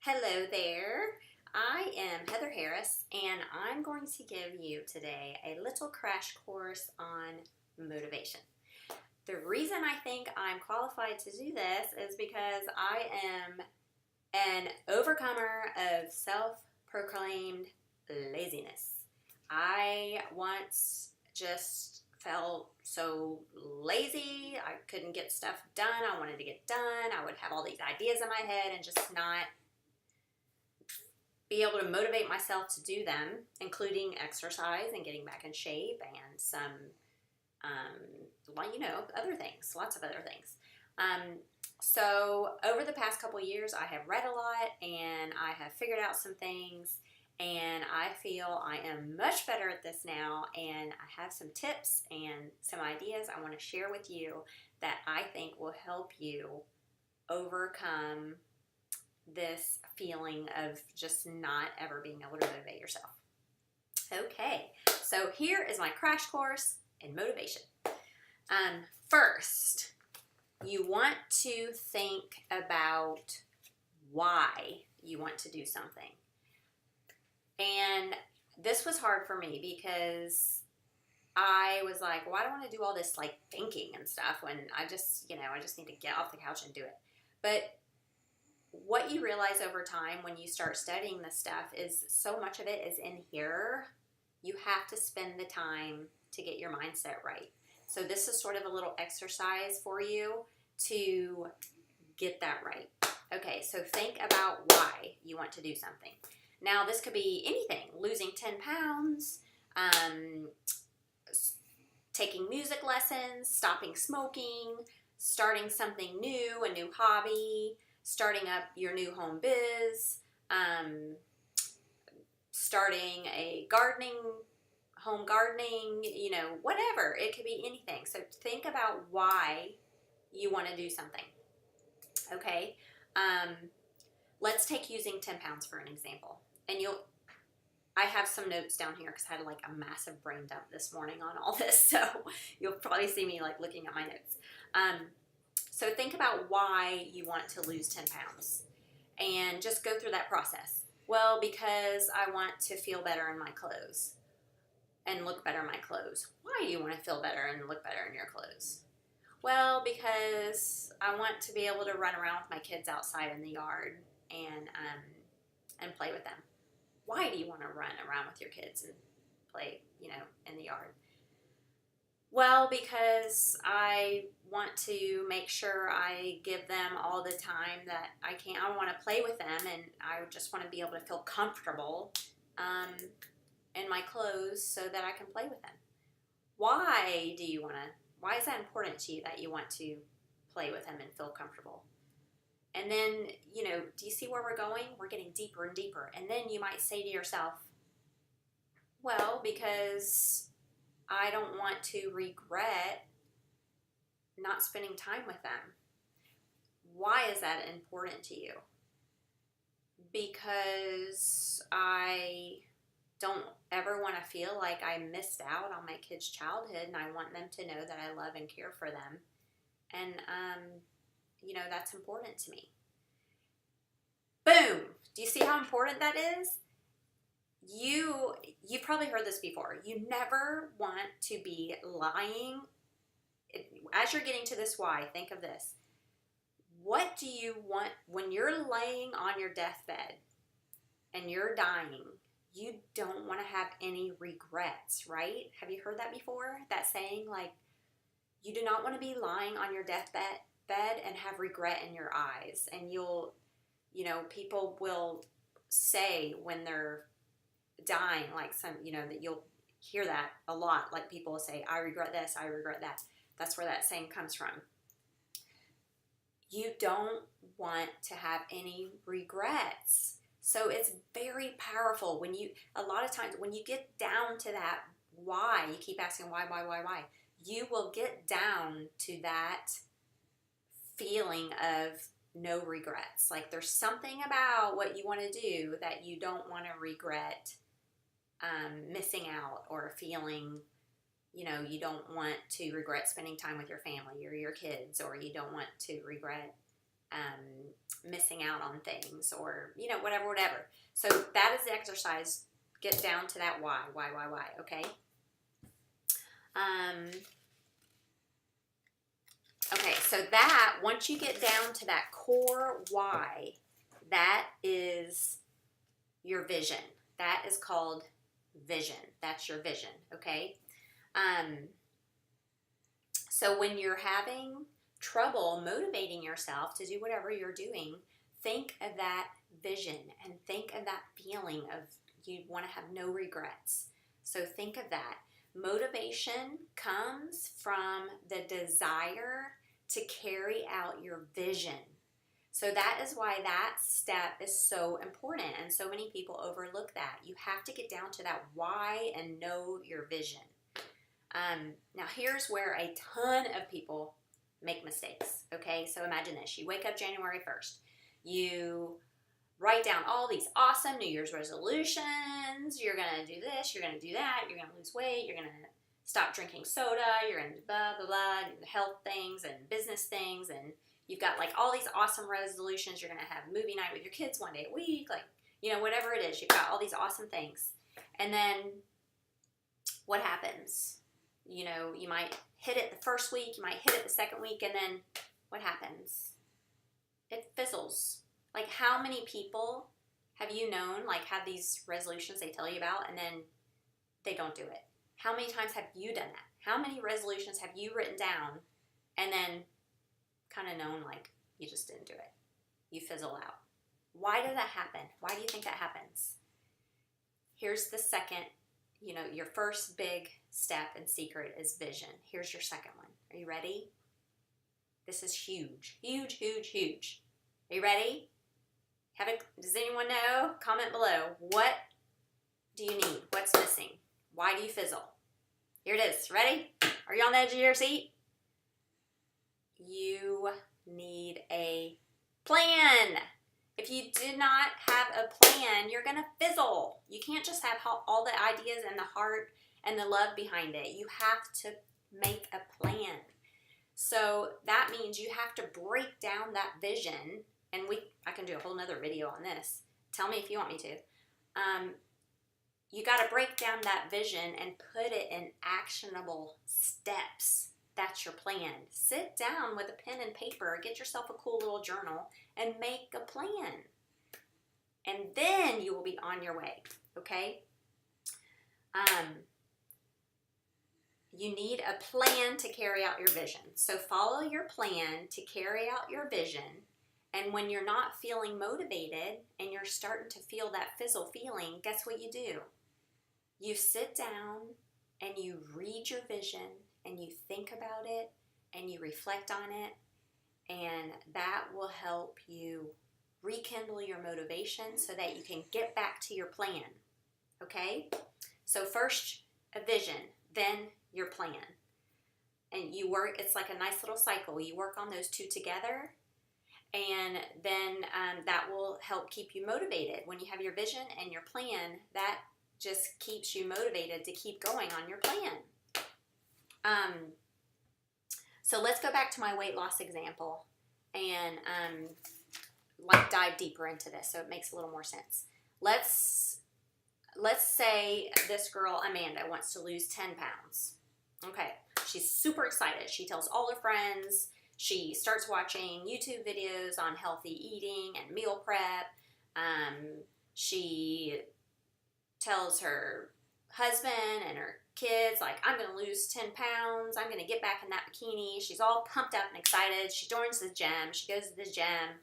Hello there. I am Heather Harris, and I'm going to give you today a little crash course on motivation. The reason I think I'm qualified to do this is because I am an overcomer of self proclaimed laziness. I once just felt so lazy. I couldn't get stuff done I wanted to get done. I would have all these ideas in my head and just not be able to motivate myself to do them, including exercise and getting back in shape and some, other things, lots of other things. So over the past couple years, I have read a lot and I have figured out some things, and I feel I am much better at this now, and I have some tips and some ideas I want to share with you that I think will help you overcome this feeling of just not ever being able to motivate yourself. Okay, so here is my crash course in motivation. First, you want to think about why you want to do something. And this was hard for me because I was like, well, I don't want to do all this like thinking and stuff when I just need to get off the couch and do it. But what you realize over time when you start studying this stuff is so much of it is in here. You have to spend the time to get your mindset right. So this is sort of a little exercise for you to get that right. Okay, so think about why you want to do something. Now, this could be anything: losing 10 pounds, taking music lessons, stopping smoking, starting something new, a new hobby, starting up your new home biz, starting a home gardening, whatever. It could be anything. So think about why you want to do something. Okay. Let's take using 10 pounds for an example. And I have some notes down here because I had like a massive brain dump this morning on all this. So you'll probably see me like looking at my notes. So think about why you want to lose 10 pounds and just go through that process. Well, because I want to feel better in my clothes and look better in my clothes. Why do you want to feel better and look better in your clothes? Well, because I want to be able to run around with my kids outside in the yard and play with them. Why do you want to run around with your kids and play, in the yard? Well, because I want to make sure I give them all the time that I can. I want to play with them, and I just want to be able to feel comfortable in my clothes so that I can play with them. Why is that important to you that you want to play with them and feel comfortable? And then, do you see where we're going? We're getting deeper and deeper. And then you might say to yourself, well, because I don't want to regret not spending time with them. Why is that important to you? Because I don't ever want to feel like I missed out on my kids' childhood, and I want them to know that I love and care for them. And, that's important to me. Boom! Do you see how important that is? You probably heard this before. You never want to be lying. As you're getting to this why, think of this. What do you want when you're laying on your deathbed and you're dying? You don't want to have any regrets, right? Have you heard that before? That saying, like, you do not want to be lying on your deathbed and have regret in your eyes. And people will say when they're dying, like that you'll hear that a lot. Like people will say, I regret this, I regret that. That's where that saying comes from. You don't want to have any regrets. So it's very powerful a lot of times when you get down to that why, you keep asking why, you will get down to that feeling of no regrets. Like there's something about what you want to do that you don't want to regret missing out or feeling, you don't want to regret spending time with your family or your kids, or you don't want to regret missing out on things, or, you know, whatever. So that is the exercise. Get down to that why, okay? Okay, so that, once you get down to that core why, that is your vision. That is called vision. That's your vision, okay? So when you're having trouble motivating yourself to do whatever you're doing, think of that vision and think of that feeling of you want to have no regrets. So think of that. Motivation comes from the desire to carry out your vision. So that is why that step is so important, and so many people overlook that. You have to get down to that why and know your vision. Now here's where a ton of people make mistakes, okay? So imagine this. You wake up January 1st. You write down all these awesome New Year's resolutions. You're going to do this, you're going to do that, you're going to lose weight, you're going to stop drinking soda, you're going to blah, blah, blah, health things and business things, and you've got like all these awesome resolutions. You're going to have movie night with your kids one day a week, like, you know, whatever it is. You've got all these awesome things. And then what happens? You know, you might hit it the first week, you might hit it the second week, and then what happens? It fizzles. Like, how many people have you known, like, have these resolutions they tell you about, and then they don't do it? How many times have you done that? How many resolutions have you written down and then kind of known, like, you just didn't do it? You fizzle out. Why does that happen? Why do you think that happens? Here's the second, you know, your first big step and secret is vision. Here's your second one. Are you ready? This is huge, huge, huge, huge. Are you ready? Does anyone know? Comment below. What do you need? What's missing? Why do you fizzle? Here it is. Ready? Are you on the edge of your seat? You need a plan. If you do not have a plan, you're going to fizzle. You can't just have all the ideas and the heart and the love behind it. You have to make a plan. So that means you have to break down that vision, and I can do a whole nother video on this. Tell me if you want me to. You got to break down that vision and put it in actionable steps. That's your plan. Sit down with a pen and paper, get yourself a cool little journal, and make a plan. And then you will be on your way, okay? You need a plan to carry out your vision. So follow your plan to carry out your vision. And when you're not feeling motivated and you're starting to feel that fizzle feeling, guess what you do? You sit down and you read your vision and you think about it and you reflect on it, and that will help you rekindle your motivation so that you can get back to your plan, okay? So first a vision, then your plan. And you work, it's like a nice little cycle. You work on those two together, and then that will help keep you motivated. When you have your vision and your plan, that just keeps you motivated to keep going on your plan. So let's go back to my weight loss example and like dive deeper into this so it makes a little more sense. Let's say this girl, Amanda, wants to lose 10 pounds. Okay, she's super excited. She tells all her friends. She starts watching YouTube videos on healthy eating and meal prep. She tells her husband and her kids, like, I'm going to lose 10 pounds. I'm going to get back in that bikini. She's all pumped up and excited. She joins the gym. She goes to the gym.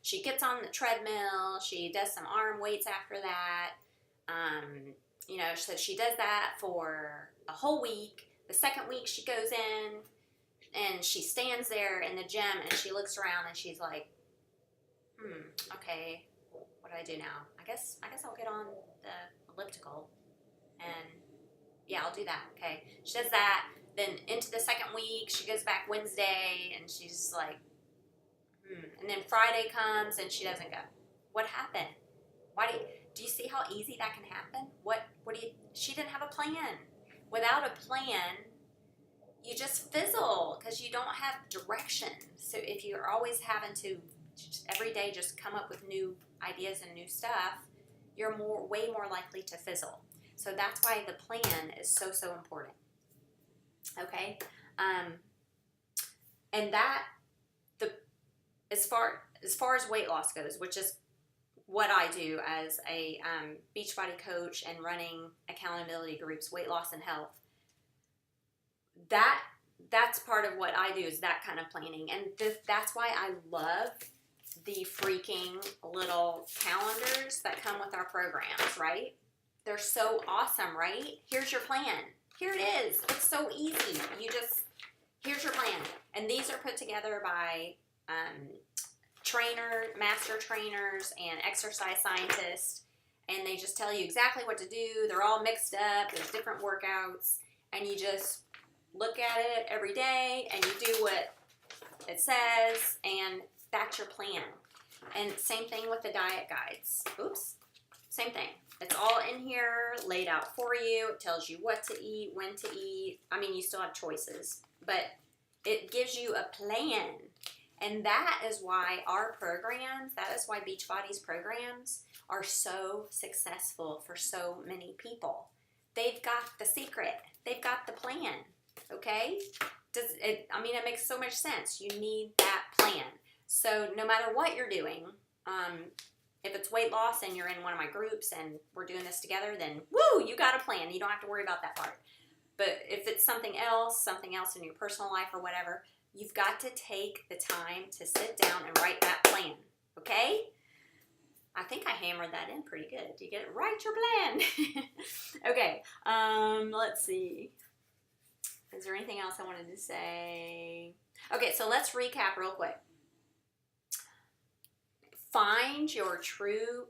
She gets on the treadmill. She does some arm weights after that. You know, so she does that for a whole week. The second week she goes in and she stands there in the gym and she looks around and she's like, okay, what do I do now? I guess I'll get on the elliptical, and yeah, I'll do that. Okay, she does that. Then into the second week, she goes back Wednesday and she's like, and then Friday comes and she doesn't go. What happened? Why do you see how easy that can happen? She didn't have a plan. Without a plan, you just fizzle because you don't have direction. So if you're always having to just every day just come up with new ideas and new stuff, you're way more likely to fizzle. So that's why the plan is so, so important. Okay? And that, as far as weight loss goes, which is what I do as a Beachbody coach and running accountability groups, weight loss and health, that's part of what I do, is that kind of planning. And that's why I love the freaking little calendars that come with our programs, right? They're so awesome, right? Here's your plan. Here it is. It's so easy. Here's your plan. And these are put together by master trainers and exercise scientists, and they just tell you exactly what to do. They're all mixed up. There's different workouts, and you just look at it every day and you do what it says, and that's your plan. And same thing with the diet guides. Oops. Same thing. It's all in here, laid out for you. It tells you what to eat, when to eat. I mean, you still have choices, but it gives you a plan. And that is why our programs, that is why Beachbody's programs are so successful for so many people. They've got the secret. They've got the plan. Okay? It makes so much sense. You need that plan. So no matter what you're doing, if it's weight loss and you're in one of my groups and we're doing this together, then woo, you got a plan. You don't have to worry about that part. But if it's something else in your personal life or whatever, you've got to take the time to sit down and write that plan. Okay? I think I hammered that in pretty good. You get it? Write your plan. Okay. Let's see. Is there anything else I wanted to say? Okay, so let's recap real quick. Find your true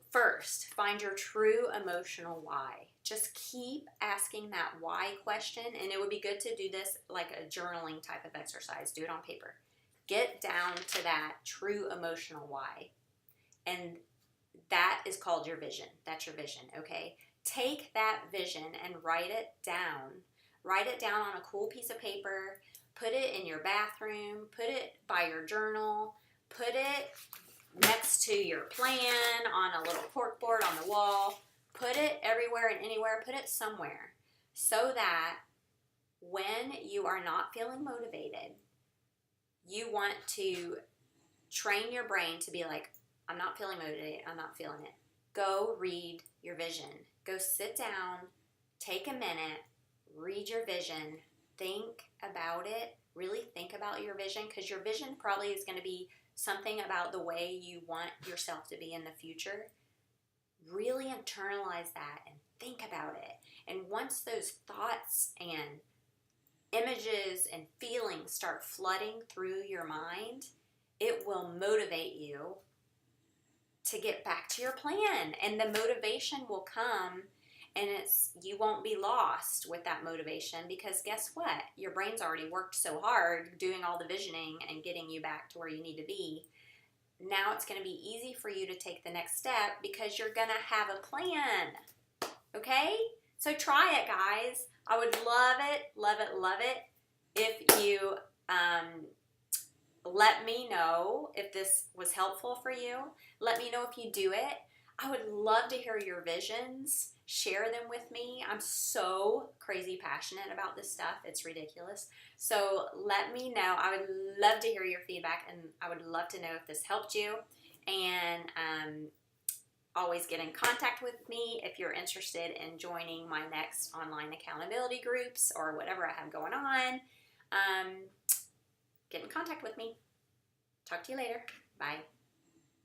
emotional why. Just keep asking that why question, and it would be good to do this like a journaling type of exercise. Do it on paper. Get down to that true emotional why. And that is called your vision. That's your vision, okay? Take that vision and write it down. Write it down on a cool piece of paper. Put it in your bathroom. Put it by your journal. Put it next to your plan on a little corkboard on the wall. Put it everywhere and anywhere. Put it somewhere so that when you are not feeling motivated, you want to train your brain to be like, I'm not feeling motivated. I'm not feeling it. Go read your vision. Go sit down. Take a minute. Read your vision. Think about it. Really think about your vision, because your vision probably is going to be something about the way you want yourself to be in the future. Really internalize that and think about it. And once those thoughts and images and feelings start flooding through your mind, it will motivate you to get back to your plan. And the motivation will come, and you won't be lost with that motivation, because guess what? Your brain's already worked so hard doing all the visioning and getting you back to where you need to be. Now it's going to be easy for you to take the next step because you're going to have a plan. Okay? So try it, guys. I would love it if you let me know if this was helpful for you. Let me know if you do it. I would love to hear your visions. Share them with me. I'm so crazy passionate about this stuff. It's ridiculous. So let me know. I would love to hear your feedback, and I would love to know if this helped you. And always get in contact with me if you're interested in joining my next online accountability groups or whatever I have going on. Get in contact with me. Talk to you later. Bye.